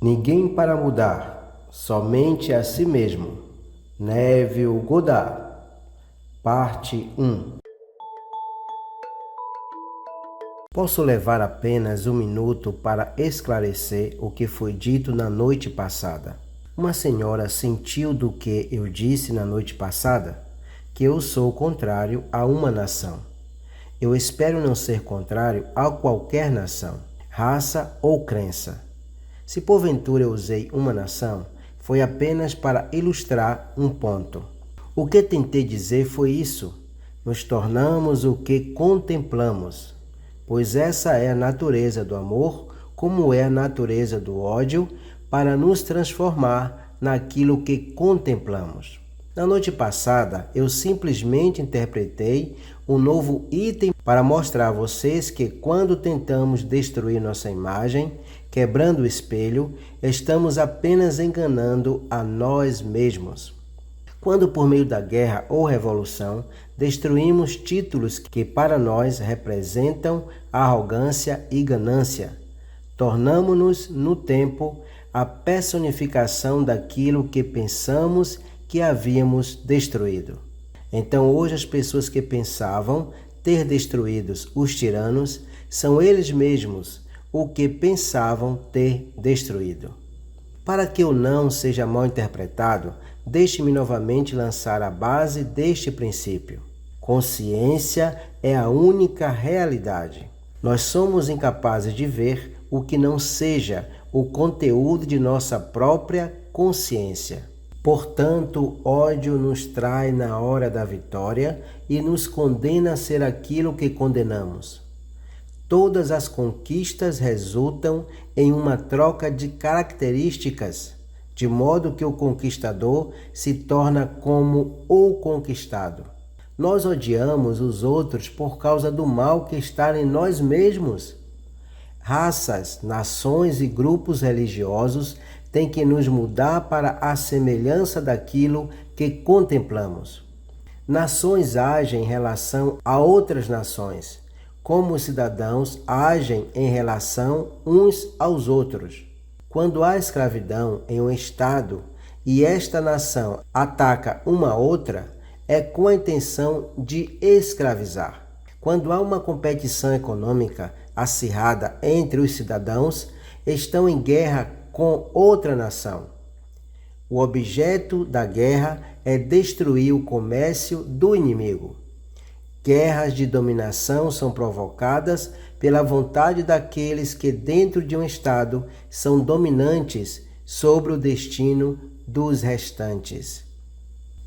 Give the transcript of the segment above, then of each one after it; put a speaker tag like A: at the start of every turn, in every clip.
A: Ninguém para mudar, somente a si mesmo. Neville Goddard, parte 1. Posso levar apenas 1 minuto para esclarecer o que foi dito na noite passada. Uma senhora sentiu do que eu disse na noite passada, que eu sou contrário a uma nação. Eu espero não ser contrário a qualquer nação, raça ou crença. Se porventura eu usei uma nação, foi apenas para ilustrar um ponto. O que tentei dizer foi isso: nos tornamos o que contemplamos, pois essa é a natureza do amor, como é a natureza do ódio, para nos transformar naquilo que contemplamos. Na noite passada, eu simplesmente interpretei um novo item para mostrar a vocês que quando tentamos destruir nossa imagem, quebrando o espelho, estamos apenas enganando a nós mesmos. Quando por meio da guerra ou revolução, destruímos títulos que para nós representam arrogância e ganância, tornamo-nos no tempo a personificação daquilo que pensamos que havíamos destruído. Então hoje as pessoas que pensavam ter destruídos os tiranos são eles mesmos o que pensavam ter destruído. Para que o não seja mal interpretado, deixe-me novamente lançar a base deste princípio. Consciência é a única realidade. Nós somos incapazes de ver o que não seja o conteúdo de nossa própria consciência. Portanto, ódio nos trai na hora da vitória e nos condena a ser aquilo que condenamos. Todas as conquistas resultam em uma troca de características, de modo que o conquistador se torna como o conquistado. Nós odiamos os outros por causa do mal que está em nós mesmos. Raças, nações e grupos religiosos têm que nos mudar para a semelhança daquilo que contemplamos. Nações agem em relação a outras nações, como os cidadãos agem em relação uns aos outros. Quando há escravidão em um estado e esta nação ataca uma outra, é com a intenção de escravizar. Quando há uma competição econômica acirrada entre os cidadãos, estão em guerra com outra nação. O objeto da guerra é destruir o comércio do inimigo. Guerras de dominação são provocadas pela vontade daqueles que dentro de um estado são dominantes sobre o destino dos restantes.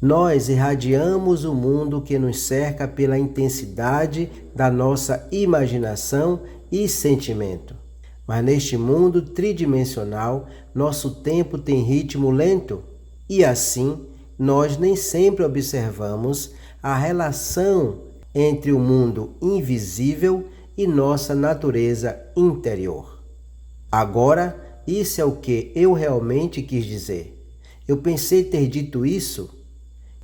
A: Nós irradiamos o mundo que nos cerca pela intensidade da nossa imaginação e sentimento. Mas neste mundo tridimensional, nosso tempo tem ritmo lento e assim nós nem sempre observamos a relação entre o mundo invisível e nossa natureza interior. Agora, isso é o que eu realmente quis dizer. Eu pensei ter dito isso,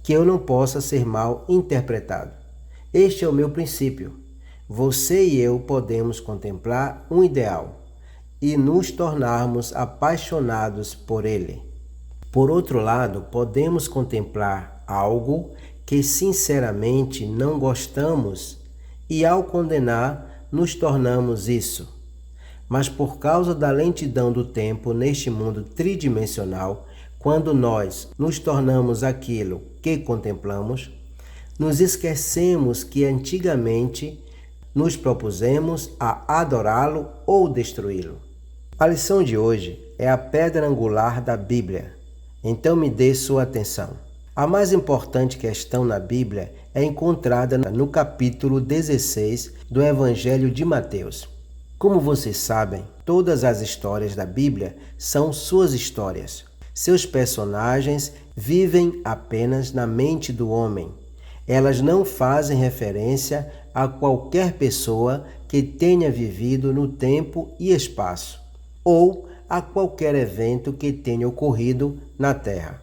A: que eu não possa ser mal interpretado. Este é o meu princípio. Você e eu podemos contemplar um ideal e nos tornarmos apaixonados por ele. Por outro lado, podemos contemplar algo que sinceramente não gostamos e ao condenar nos tornamos isso. Mas por causa da lentidão do tempo neste mundo tridimensional, quando nós nos tornamos aquilo que contemplamos, nos esquecemos que antigamente nos propusemos a adorá-lo ou destruí-lo. A lição de hoje é a pedra angular da Bíblia, então me dê sua atenção. A mais importante questão na Bíblia é encontrada no capítulo 16 do Evangelho de Mateus. Como vocês sabem, todas as histórias da Bíblia são suas histórias. Seus personagens vivem apenas na mente do homem. Elas não fazem referência a qualquer pessoa que tenha vivido no tempo e espaço, ou a qualquer evento que tenha ocorrido na Terra.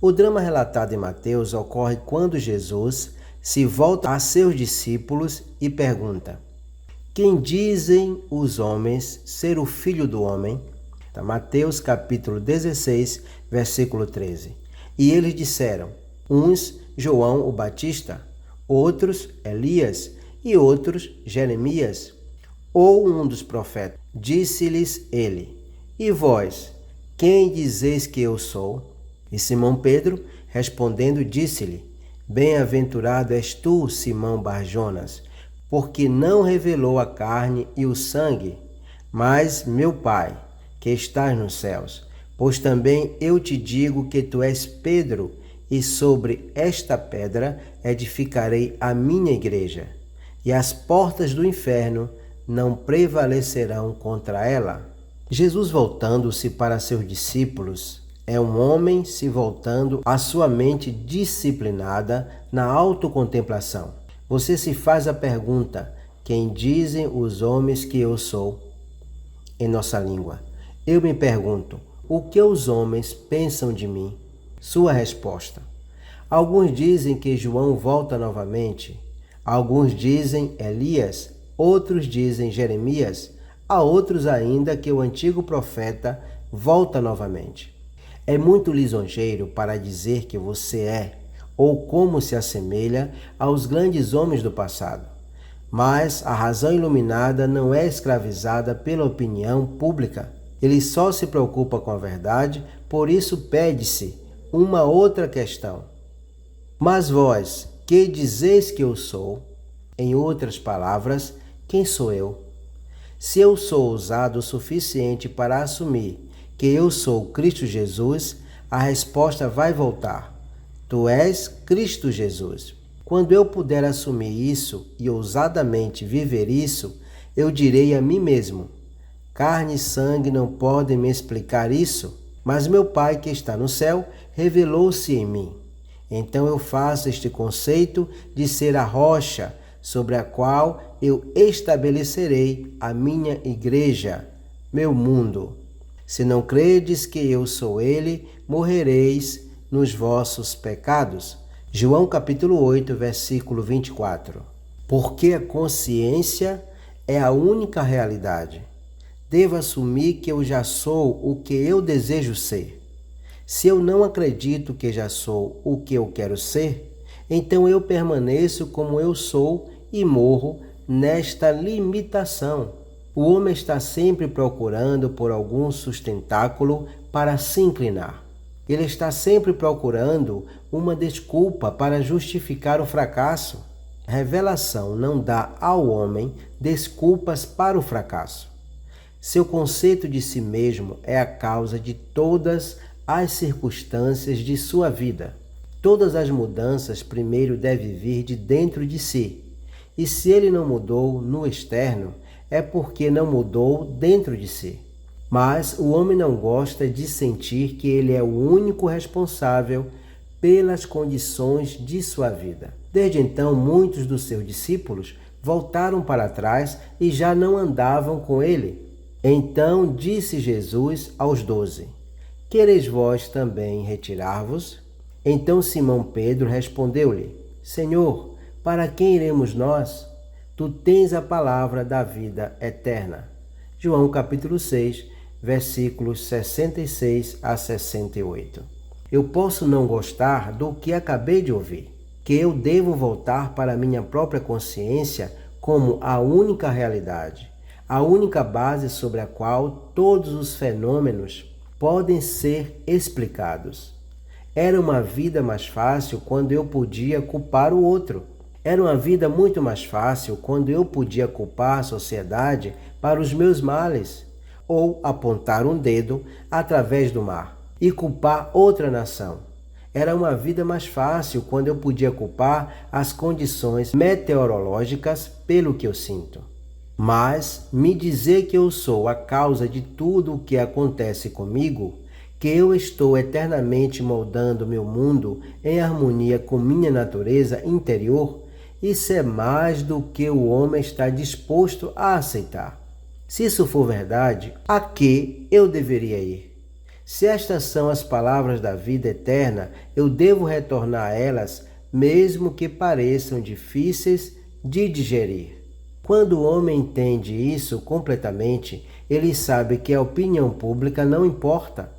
A: O drama relatado em Mateus ocorre quando Jesus se volta a seus discípulos e pergunta: quem dizem os homens ser o Filho do Homem? Tá? Mateus capítulo 16, versículo 13. E eles disseram, uns João o Batista, outros Elias e outros Jeremias, ou um dos profetas. Disse-lhes ele, e vós, quem dizeis que eu sou? E Simão Pedro, respondendo, disse-lhe, bem-aventurado és tu, Simão Barjonas, porque não revelou a carne e o sangue, mas meu Pai, que estás nos céus. Pois também eu te digo que tu és Pedro, e sobre esta pedra edificarei a minha igreja, e as portas do inferno não prevalecerão contra ela. Jesus, voltando-se para seus discípulos, é um homem se voltando à sua mente disciplinada na autocontemplação. Você se faz a pergunta, quem dizem os homens que eu sou? Em nossa língua. Eu me pergunto, o que os homens pensam de mim? Sua resposta. Alguns dizem que João volta novamente. Alguns dizem Elias. Outros dizem Jeremias. Há outros ainda que o antigo profeta volta novamente. É muito lisonjeiro para dizer que você é, ou como se assemelha aos grandes homens do passado. Mas a razão iluminada não é escravizada pela opinião pública. Ele só se preocupa com a verdade, por isso pede-se uma outra questão. Mas vós, que dizeis que eu sou? Em outras palavras, quem sou eu? Se eu sou ousado o suficiente para assumir que eu sou Cristo Jesus, a resposta vai voltar. Tu és Cristo Jesus. Quando eu puder assumir isso e ousadamente viver isso, eu direi a mim mesmo, carne e sangue não podem me explicar isso, mas meu Pai que está no céu revelou-se em mim. Então eu faço este conceito de ser a rocha sobre a qual eu estabelecerei a minha igreja, meu mundo. Se não credes que eu sou ele, morrereis nos vossos pecados. João capítulo 8, versículo 24. Porque a consciência é a única realidade. Devo assumir que eu já sou o que eu desejo ser. Se eu não acredito que já sou o que eu quero ser, então eu permaneço como eu sou e morro nesta limitação. O homem está sempre procurando por algum sustentáculo para se inclinar. Ele está sempre procurando uma desculpa para justificar o fracasso. A revelação não dá ao homem desculpas para o fracasso. Seu conceito de si mesmo é a causa de todas as circunstâncias de sua vida. Todas as mudanças primeiro devem vir de dentro de si. E se ele não mudou no externo, é porque não mudou dentro de si. Mas o homem não gosta de sentir que ele é o único responsável pelas condições de sua vida. Desde então, muitos dos seus discípulos voltaram para trás e já não andavam com ele. Então disse Jesus aos 12, quereis vós também retirar-vos? Então Simão Pedro respondeu-lhe, Senhor, para quem iremos nós? Tu tens a palavra da vida eterna. João capítulo 6, versículos 66 a 68. Eu posso não gostar do que acabei de ouvir, que eu devo voltar para minha própria consciência como a única realidade, a única base sobre a qual todos os fenômenos podem ser explicados. Era uma vida mais fácil quando eu podia culpar o outro. Era uma vida muito mais fácil quando eu podia culpar a sociedade para os meus males, ou apontar um dedo através do mar e culpar outra nação. Era uma vida mais fácil quando eu podia culpar as condições meteorológicas pelo que eu sinto. Mas me dizer que eu sou a causa de tudo o que acontece comigo, que eu estou eternamente moldando meu mundo em harmonia com minha natureza interior, isso é mais do que o homem está disposto a aceitar. Se isso for verdade, a que eu deveria ir? Se estas são as palavras da vida eterna, eu devo retornar a elas, mesmo que pareçam difíceis de digerir. Quando o homem entende isso completamente, ele sabe que a opinião pública não importa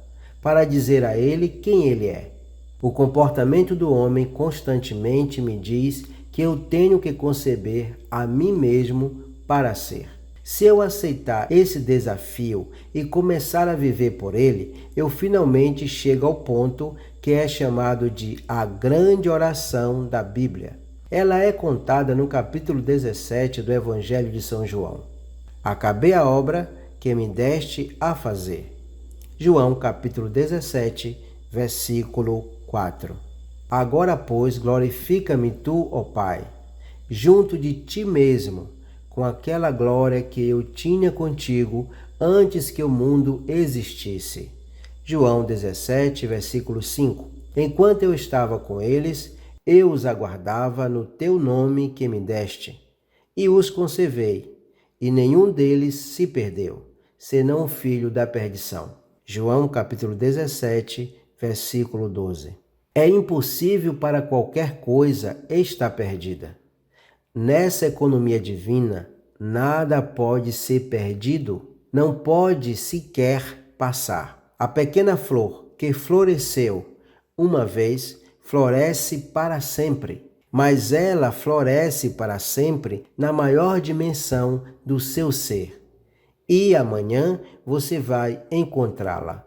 A: para dizer a ele quem ele é. O comportamento do homem constantemente me diz que eu tenho que conceber a mim mesmo para ser. Se eu aceitar esse desafio e começar a viver por ele, eu finalmente chego ao ponto que é chamado de a grande oração da Bíblia. Ela é contada no capítulo 17 do Evangelho de São João. Acabei a obra que me deste a fazer. João capítulo 17, versículo 4. Agora, pois, glorifica-me tu, ó Pai, junto de ti mesmo, com aquela glória que eu tinha contigo antes que o mundo existisse. João 17, versículo 5. Enquanto eu estava com eles, eu os aguardava no teu nome que me deste, e os conservei, e nenhum deles se perdeu, senão o filho da perdição. João capítulo 17, versículo 12. É impossível para qualquer coisa estar perdida. Nessa economia divina, nada pode ser perdido, não pode sequer passar. A pequena flor que floresceu uma vez, floresce para sempre, mas ela floresce para sempre na maior dimensão do seu ser. E amanhã você vai encontrá-la.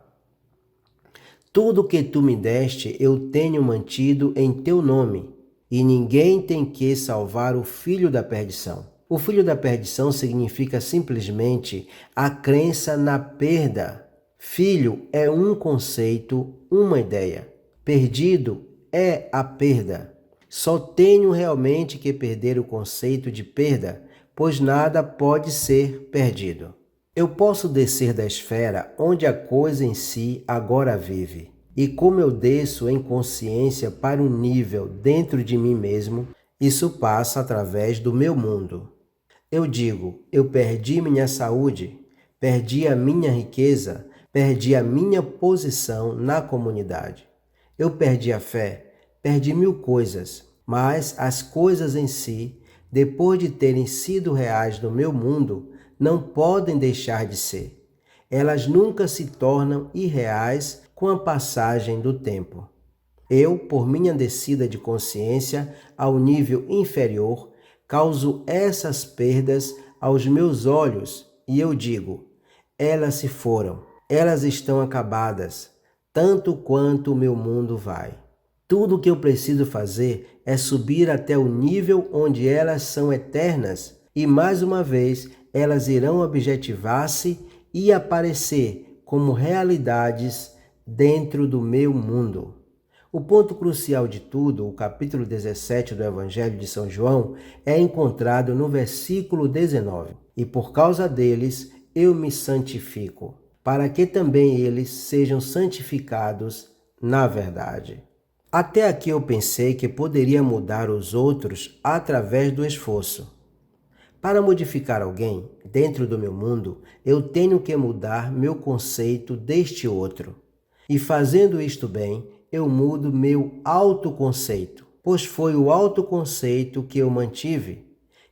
A: Tudo que tu me deste eu tenho mantido em teu nome, e ninguém tem que salvar o filho da perdição. O filho da perdição significa simplesmente a crença na perda. Filho é um conceito, uma ideia. Perdido é a perda. Só tenho realmente que perder o conceito de perda, pois nada pode ser perdido. Eu posso descer da esfera onde a coisa em si agora vive. E como eu desço em consciência para um nível dentro de mim mesmo, isso passa através do meu mundo. Eu digo, eu perdi minha saúde, perdi a minha riqueza, perdi a minha posição na comunidade. Eu perdi a fé, perdi 1000 coisas, mas as coisas em si, depois de terem sido reais no meu mundo, não podem deixar de ser. Elas nunca se tornam irreais com a passagem do tempo. Eu, por minha descida de consciência ao nível inferior, causo essas perdas aos meus olhos e eu digo, elas se foram, elas estão acabadas, tanto quanto o meu mundo vai. Tudo o que eu preciso fazer é subir até o nível onde elas são eternas e mais uma vez elas irão objetivar-se e aparecer como realidades dentro do meu mundo. O ponto crucial de tudo, o capítulo 17 do Evangelho de São João, é encontrado no versículo 19. E por causa deles eu me santifico, para que também eles sejam santificados na verdade. Até aqui eu pensei que poderia mudar os outros através do esforço. Para modificar alguém dentro do meu mundo, eu tenho que mudar meu conceito deste outro. E fazendo isto bem, eu mudo meu autoconceito, pois foi o autoconceito que eu mantive,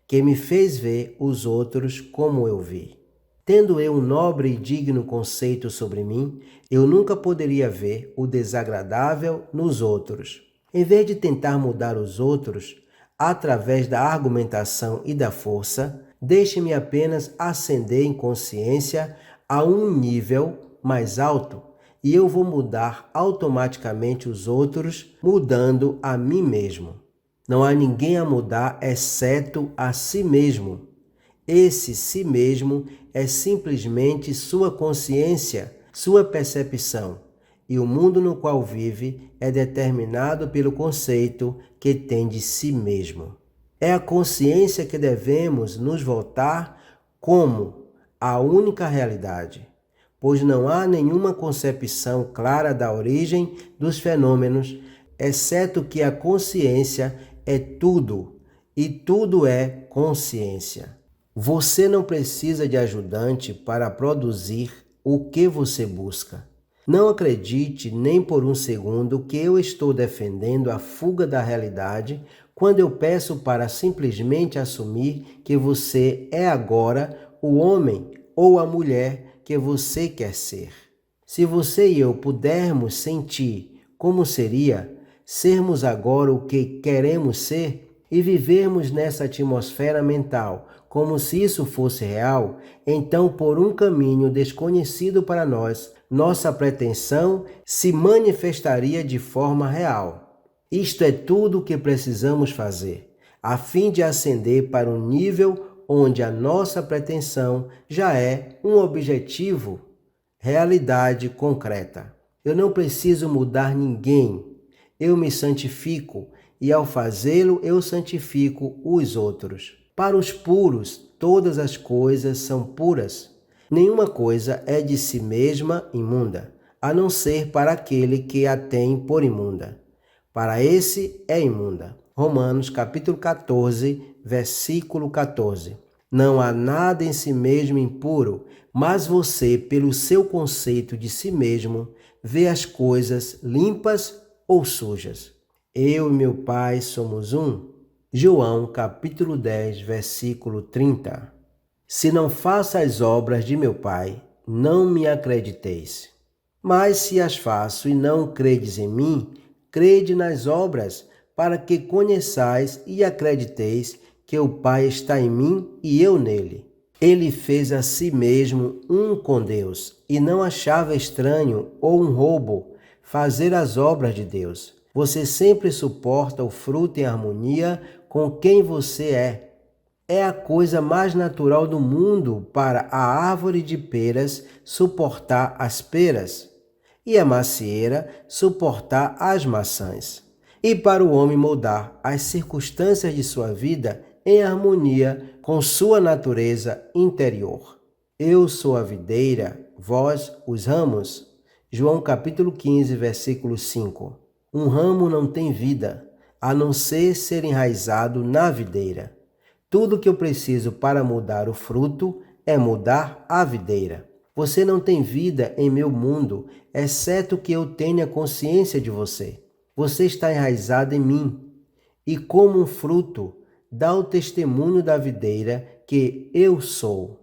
A: que me fez ver os outros como eu vi. Tendo eu um nobre e digno conceito sobre mim, eu nunca poderia ver o desagradável nos outros. Em vez de tentar mudar os outros, através da argumentação e da força, deixe-me apenas ascender em consciência a um nível mais alto e eu vou mudar automaticamente os outros, mudando a mim mesmo. Não há ninguém a mudar exceto a si mesmo. Esse si mesmo é simplesmente sua consciência, sua percepção. E o mundo no qual vive é determinado pelo conceito que tem de si mesmo. É a consciência que devemos nos voltar como a única realidade, pois não há nenhuma concepção clara da origem dos fenômenos, exceto que a consciência é tudo e tudo é consciência. Você não precisa de ajudante para produzir o que você busca. Não acredite nem por um segundo que eu estou defendendo a fuga da realidade Quando eu peço para simplesmente assumir que você é agora o homem ou a mulher que você quer ser. Se você e eu pudermos sentir como seria sermos agora o que queremos ser e vivermos nessa atmosfera mental como se isso fosse real, então por um caminho desconhecido para nós, nossa pretensão se manifestaria de forma real. Isto é tudo o que precisamos fazer, a fim de ascender para um nível onde a nossa pretensão já é um objetivo, realidade concreta. Eu não preciso mudar ninguém, eu me santifico e ao fazê-lo eu santifico os outros. Para os puros, todas as coisas são puras. Nenhuma coisa é de si mesma imunda, a não ser para aquele que a tem por imunda. Para esse é imunda. Romanos capítulo 14, versículo 14. Não há nada em si mesmo impuro, mas você, pelo seu conceito de si mesmo, vê as coisas limpas ou sujas. Eu e meu Pai somos um. João capítulo 10, versículo 30. Se não faço as obras de meu Pai, não me acrediteis. Mas se as faço e não credes em mim, crede nas obras, para que conheçais e acrediteis que o Pai está em mim e eu nele. Ele fez a si mesmo um com Deus, e não achava estranho ou um roubo fazer as obras de Deus. Você sempre suporta o fruto em harmonia com quem você é. É a coisa mais natural do mundo para a árvore de peras suportar as peras e a macieira suportar as maçãs, e para o homem moldar as circunstâncias de sua vida em harmonia com sua natureza interior. Eu sou a videira, vós os ramos. João capítulo 15, versículo 5. Um ramo não tem vida, a não ser enraizado na videira. Tudo que eu preciso para mudar o fruto é mudar a videira. Você não tem vida em meu mundo, exceto que eu tenha consciência de você. Você está enraizado em mim. E como um fruto, dá o testemunho da videira que eu sou.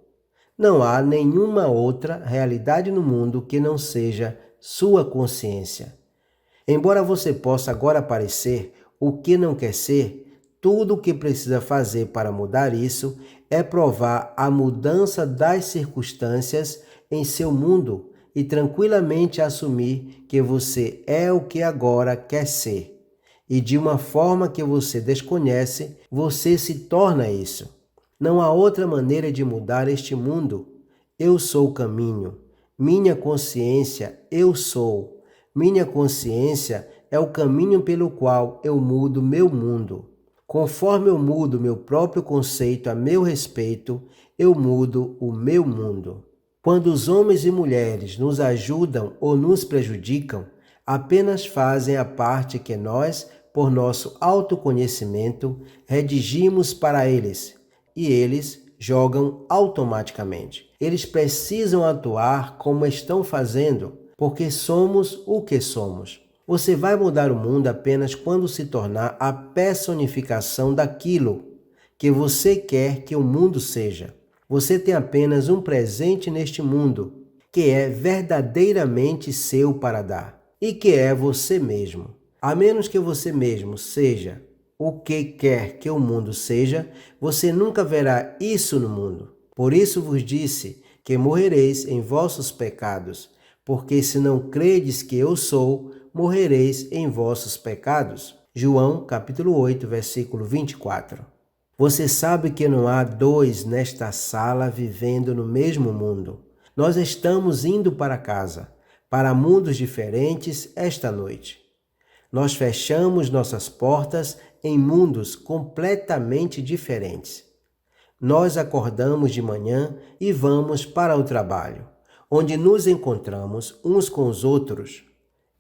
A: Não há nenhuma outra realidade no mundo que não seja sua consciência. Embora você possa agora parecer o que não quer ser, tudo o que precisa fazer para mudar isso é provar a mudança das circunstâncias em seu mundo e tranquilamente assumir que você é o que agora quer ser. E de uma forma que você desconhece, você se torna isso. Não há outra maneira de mudar este mundo. Eu sou o caminho. Minha consciência, eu sou. Minha consciência é o caminho pelo qual eu mudo meu mundo. Conforme eu mudo meu próprio conceito a meu respeito, eu mudo o meu mundo. Quando os homens e mulheres nos ajudam ou nos prejudicam, apenas fazem a parte que nós, por nosso autoconhecimento, redigimos para eles, e eles jogam automaticamente. Eles precisam atuar como estão fazendo, porque somos o que somos. Você vai mudar o mundo apenas quando se tornar a personificação daquilo que você quer que o mundo seja. Você tem apenas um presente neste mundo, que é verdadeiramente seu para dar, e que é você mesmo. A menos que você mesmo seja o que quer que o mundo seja, você nunca verá isso no mundo. Por isso vos disse que morrereis em vossos pecados, porque se não credes que eu sou, morrereis em vossos pecados. João capítulo 8, versículo 24. Você sabe que não há dois nesta sala vivendo no mesmo mundo. Nós estamos indo para casa, para mundos diferentes esta noite. Nós fechamos nossas portas em mundos completamente diferentes. Nós acordamos de manhã e vamos para o trabalho, onde nos encontramos uns com os outros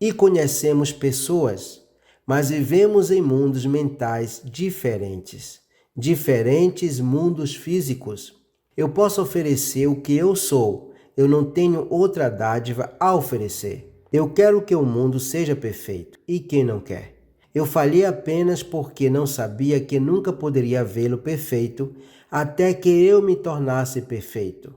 A: e conhecemos pessoas, mas vivemos em mundos mentais diferentes, diferentes mundos físicos. Eu posso oferecer o que eu sou, eu não tenho outra dádiva a oferecer. Eu quero que o mundo seja perfeito, e quem não quer? Eu falhei apenas porque não sabia que nunca poderia vê-lo perfeito até que eu me tornasse perfeito.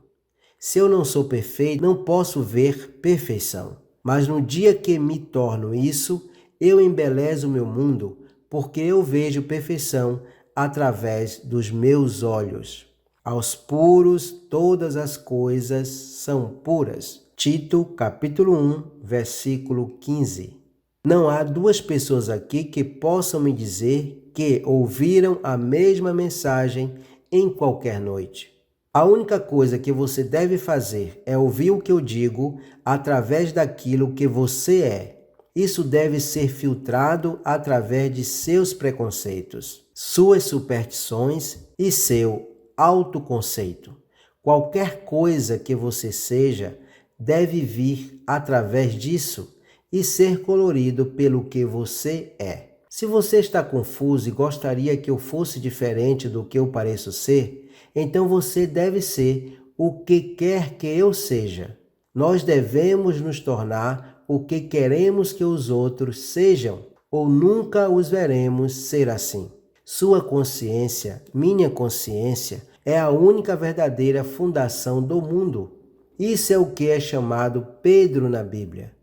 A: Se eu não sou perfeito, não posso ver perfeição. Mas no dia que me torno isso, eu embelezo o meu mundo, porque eu vejo perfeição através dos meus olhos. Aos puros, todas as coisas são puras. Tito, capítulo 1, versículo 15. Não há duas pessoas aqui que possam me dizer que ouviram a mesma mensagem em qualquer noite. A única coisa que você deve fazer é ouvir o que eu digo através daquilo que você é. Isso deve ser filtrado através de seus preconceitos, suas superstições e seu autoconceito. Qualquer coisa que você seja deve vir através disso e ser colorido pelo que você é. Se você está confuso e gostaria que eu fosse diferente do que eu pareço ser, então você deve ser o que quer que eu seja. Nós devemos nos tornar o que queremos que os outros sejam, ou nunca os veremos ser assim. Sua consciência, minha consciência, é a única verdadeira fundação do mundo. Isso é o que é chamado Pedro na Bíblia,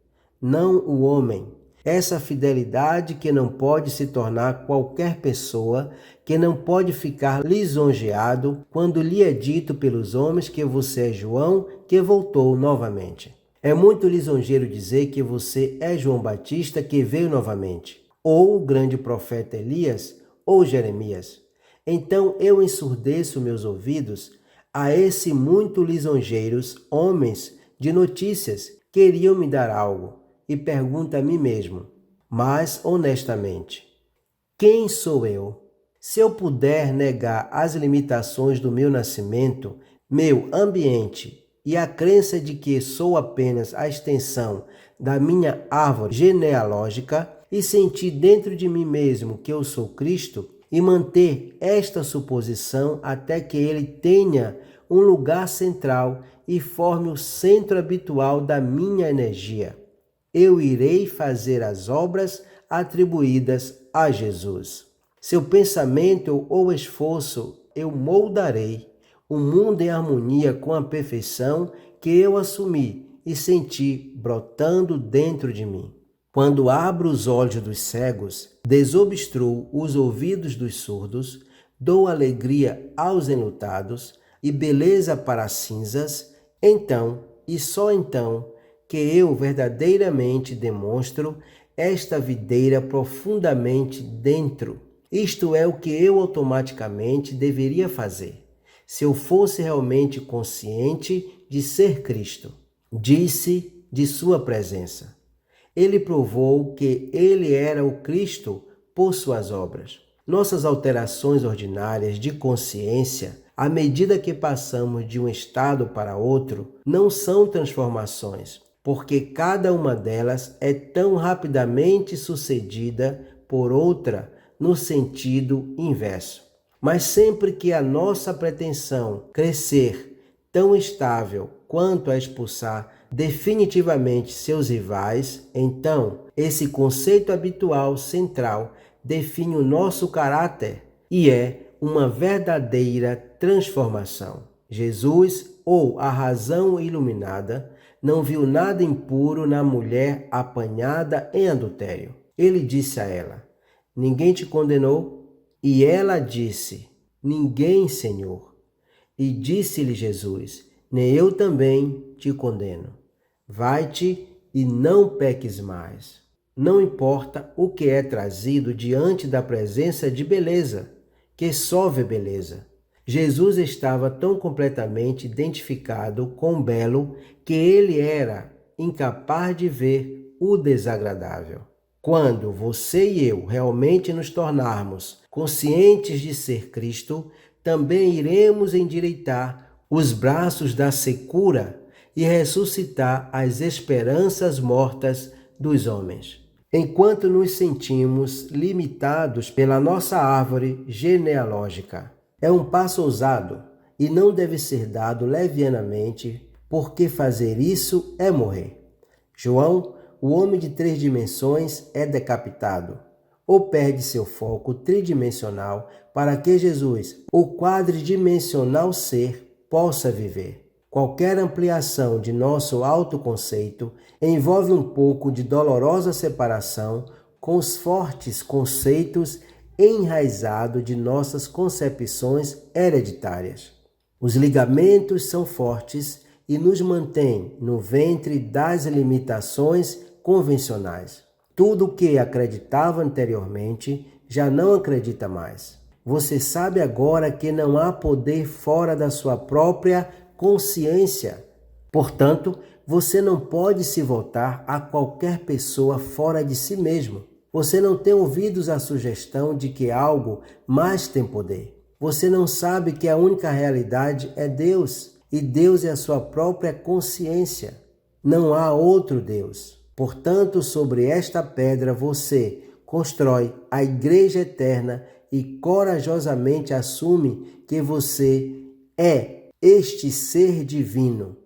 A: não o homem. Essa fidelidade que não pode se tornar qualquer pessoa, que não pode ficar lisonjeado quando lhe é dito pelos homens que você é João, que voltou novamente. É muito lisonjeiro dizer que você é João Batista que veio novamente, ou o grande profeta Elias, ou Jeremias. Então eu ensurdeço meus ouvidos a esse muito lisonjeiros homens de notícias queriam me dar algo, e pergunto a mim mesmo, mas honestamente, quem sou eu? Se eu puder negar as limitações do meu nascimento, meu ambiente e a crença de que sou apenas a extensão da minha árvore genealógica e sentir dentro de mim mesmo que eu sou Cristo e manter esta suposição até que ele tenha um lugar central e forme o centro habitual da minha energia, eu irei fazer as obras atribuídas a Jesus. Seu pensamento ou esforço eu moldarei o mundo em harmonia com a perfeição que eu assumi e senti brotando dentro de mim. Quando abro os olhos dos cegos, desobstruo os ouvidos dos surdos, dou alegria aos enlutados e beleza para as cinzas, então e só então que eu verdadeiramente demonstro esta videira profundamente dentro. Isto é o que eu automaticamente deveria fazer, se eu fosse realmente consciente de ser Cristo. Disse de sua presença. Ele provou que ele era o Cristo por suas obras. Nossas alterações ordinárias de consciência, à medida que passamos de um estado para outro, não são transformações, porque cada uma delas é tão rapidamente sucedida por outra no sentido inverso. Mas sempre que a nossa pretensão crescer tão estável quanto a expulsar definitivamente seus rivais, então esse conceito habitual central define o nosso caráter e é uma verdadeira transformação. Jesus, ou a razão iluminada, não viu nada impuro na mulher apanhada em adultério. Ele disse a ela: ninguém te condenou? E ela disse: ninguém, Senhor. E disse-lhe Jesus: nem eu também te condeno. Vai-te e não peques mais. Não importa o que é trazido diante da presença de beleza, que só vê beleza. Jesus estava tão completamente identificado com o belo que ele era incapaz de ver o desagradável. Quando você e eu realmente nos tornarmos conscientes de ser Cristo, também iremos endireitar os braços da secura e ressuscitar as esperanças mortas dos homens. Enquanto nos sentimos limitados pela nossa árvore genealógica, é um passo ousado e não deve ser dado levianamente, porque fazer isso é morrer. João, o homem de 3 dimensões, é decapitado. ou perde seu foco tridimensional para que Jesus, o quadridimensional ser, possa viver. Qualquer ampliação de nosso autoconceito envolve um pouco de dolorosa separação com os fortes conceitos enraizados de nossas concepções hereditárias. Os ligamentos são fortes e nos mantêm no ventre das limitações convencionais. Tudo o que acreditava anteriormente já não acredita mais. Você sabe agora que não há poder fora da sua própria consciência. Portanto, você não pode se voltar a qualquer pessoa fora de si mesmo. Você não tem ouvidos à sugestão de que algo mais tem poder. Você não sabe que a única realidade é Deus, e Deus é a sua própria consciência. Não há outro Deus. Portanto, sobre esta pedra você constrói a igreja eterna e corajosamente assume que você é este ser divino,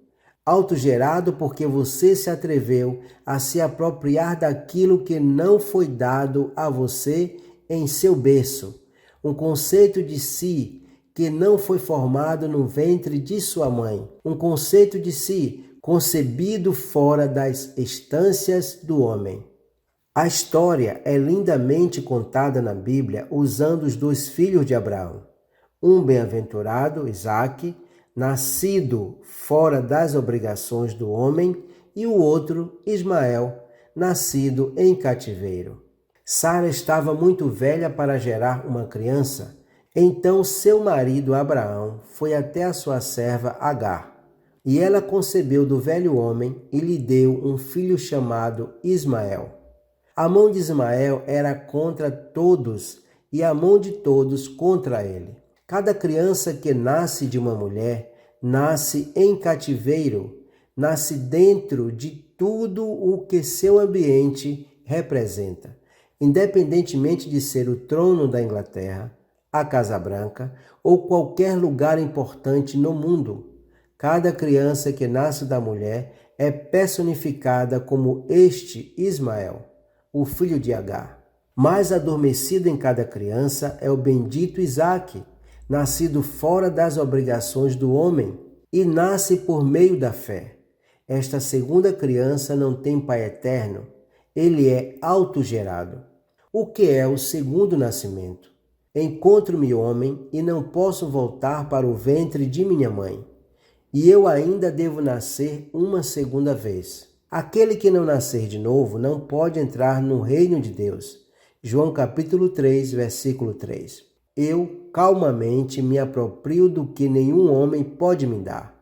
A: autogerado porque você se atreveu a se apropriar daquilo que não foi dado a você em seu berço, um conceito de si que não foi formado no ventre de sua mãe, um conceito de si concebido fora das estâncias do homem. A história é lindamente contada na Bíblia usando os dois filhos de Abraão, um bem-aventurado, Isaque, nascido fora das obrigações do homem, e o outro, Ismael, nascido em cativeiro. Sara estava muito velha para gerar uma criança, então seu marido Abraão foi até a sua serva Agar, e ela concebeu do velho homem e lhe deu um filho chamado Ismael. A mão de Ismael era contra todos e a mão de todos contra ele. Cada criança que nasce de uma mulher nasce em cativeiro, nasce dentro de tudo o que seu ambiente representa, independentemente de ser o trono da Inglaterra, a Casa Branca ou qualquer lugar importante no mundo. Cada criança que nasce da mulher é personificada como este Ismael, o filho de Agar. Mais adormecido em cada criança é o bendito Isaque, nascido fora das obrigações do homem, e nasce por meio da fé. Esta segunda criança não tem pai eterno, ele é autogerado. O que é o segundo nascimento? Encontro-me homem e não posso voltar para o ventre de minha mãe, e eu ainda devo nascer uma segunda vez. Aquele que não nascer de novo não pode entrar no reino de Deus. João capítulo 3, versículo 3. Eu calmamente me aproprio do que nenhum homem pode me dar,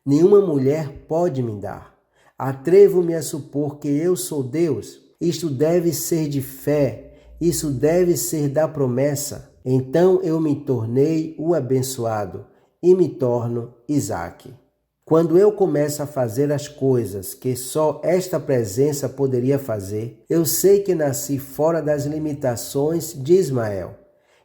A: nenhuma mulher pode me dar. Atrevo-me a supor que eu sou Deus. Isto deve ser de fé, isso deve ser da promessa. Então eu me tornei o abençoado e me torno Isaque. Quando eu começo a fazer as coisas que só esta presença poderia fazer, eu sei que nasci fora das limitações de Ismael.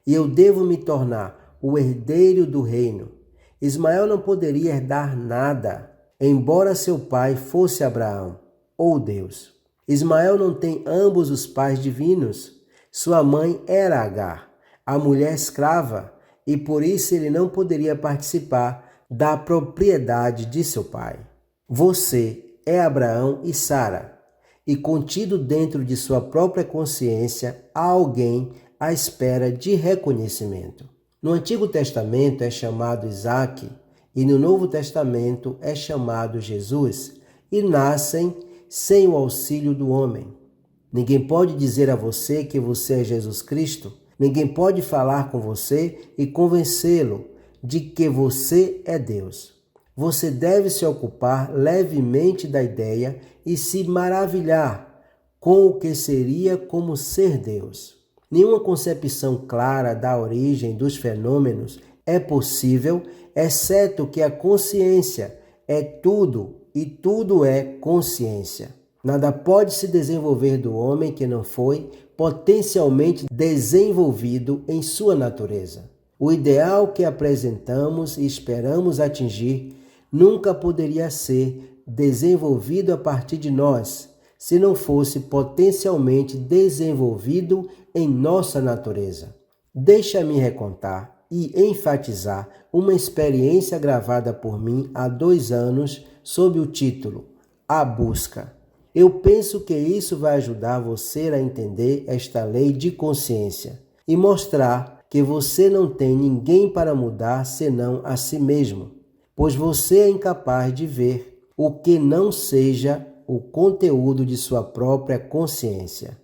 A: E eu devo me tornar o herdeiro do reino. Ismael não poderia herdar nada, embora seu pai fosse Abraão, ou Deus. Ismael não tem ambos os pais divinos. Sua mãe era Agar, a mulher escrava, e por isso ele não poderia participar da propriedade de seu pai. Você é Abraão e Sara, e contido dentro de sua própria consciência há alguém à espera de reconhecimento. No Antigo Testamento é chamado Isaque e no Novo Testamento é chamado Jesus, e nascem sem o auxílio do homem. Ninguém pode dizer a você que você é Jesus Cristo, ninguém pode falar com você e convencê-lo de que você é Deus. Você deve se ocupar levemente da ideia e se maravilhar com o que seria como ser Deus. Nenhuma concepção clara da origem dos fenômenos é possível, exceto que a consciência é tudo e tudo é consciência. Nada pode se desenvolver do homem que não foi potencialmente desenvolvido em sua natureza. O ideal que apresentamos e esperamos atingir nunca poderia ser desenvolvido a partir de nós, se não fosse potencialmente desenvolvido em nossa natureza. Deixa-me recontar e enfatizar uma experiência gravada por mim há 2 anos sob o título A Busca. Eu penso que isso vai ajudar você a entender esta lei de consciência e mostrar que você não tem ninguém para mudar senão a si mesmo, pois você é incapaz de ver o que não seja o conteúdo de sua própria consciência.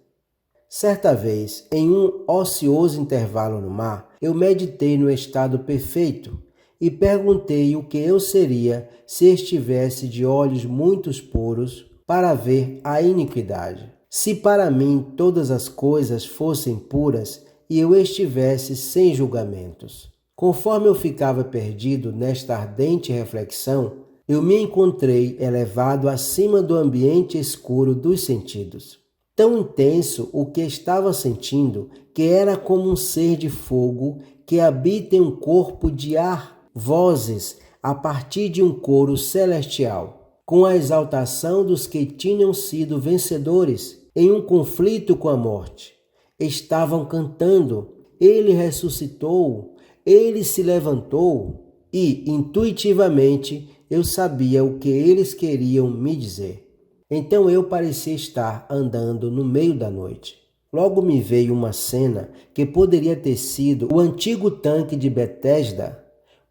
A: Certa vez, em um ocioso intervalo no mar, eu meditei no estado perfeito e perguntei o que eu seria se estivesse de olhos muito puros para ver a iniquidade. Se para mim todas as coisas fossem puras e eu estivesse sem julgamentos. Conforme eu ficava perdido nesta ardente reflexão, eu me encontrei elevado acima do ambiente escuro dos sentidos. Tão intenso o que estava sentindo que era como um ser de fogo que habita em um corpo de ar, vozes a partir de um coro celestial, com a exaltação dos que tinham sido vencedores em um conflito com a morte. Estavam cantando, ele ressuscitou, ele se levantou, e intuitivamente eu sabia o que eles queriam me dizer. Então eu parecia estar andando no meio da noite. Logo me veio uma cena que poderia ter sido o antigo tanque de Betesda,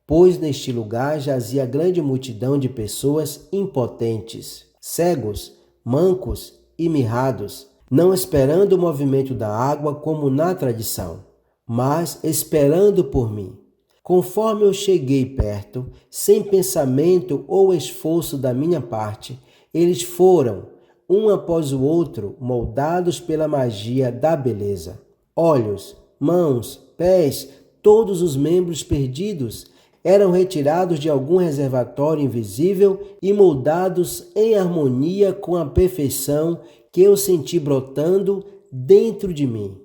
A: pois neste lugar jazia grande multidão de pessoas impotentes, cegos, mancos e mirrados, não esperando o movimento da água como na tradição, mas esperando por mim. Conforme eu cheguei perto, sem pensamento ou esforço da minha parte, eles foram, um após o outro, moldados pela magia da beleza. Olhos, mãos, pés, todos os membros perdidos eram retirados de algum reservatório invisível e moldados em harmonia com a perfeição que eu senti brotando dentro de mim.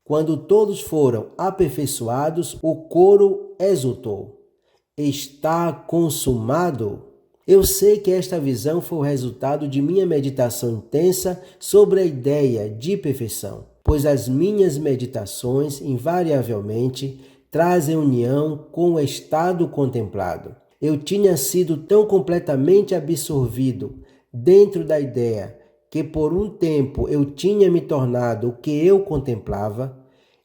A: Quando todos foram aperfeiçoados, o coro exultou: está consumado! Eu sei que esta visão foi o resultado de minha meditação intensa sobre a ideia de perfeição, pois as minhas meditações invariavelmente trazem união com o estado contemplado. Eu tinha sido tão completamente absorvido dentro da ideia que por um tempo eu tinha me tornado o que eu contemplava,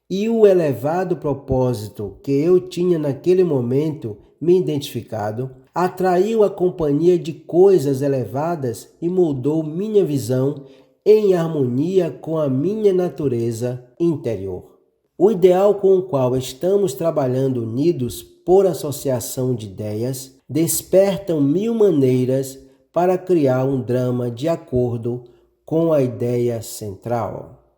A: e o elevado propósito que eu tinha naquele momento me identificado, atraiu a companhia de coisas elevadas e moldou minha visão em harmonia com a minha natureza interior. O ideal com o qual estamos trabalhando unidos por associação de ideias despertam 1000 maneiras para criar um drama de acordo com a ideia central.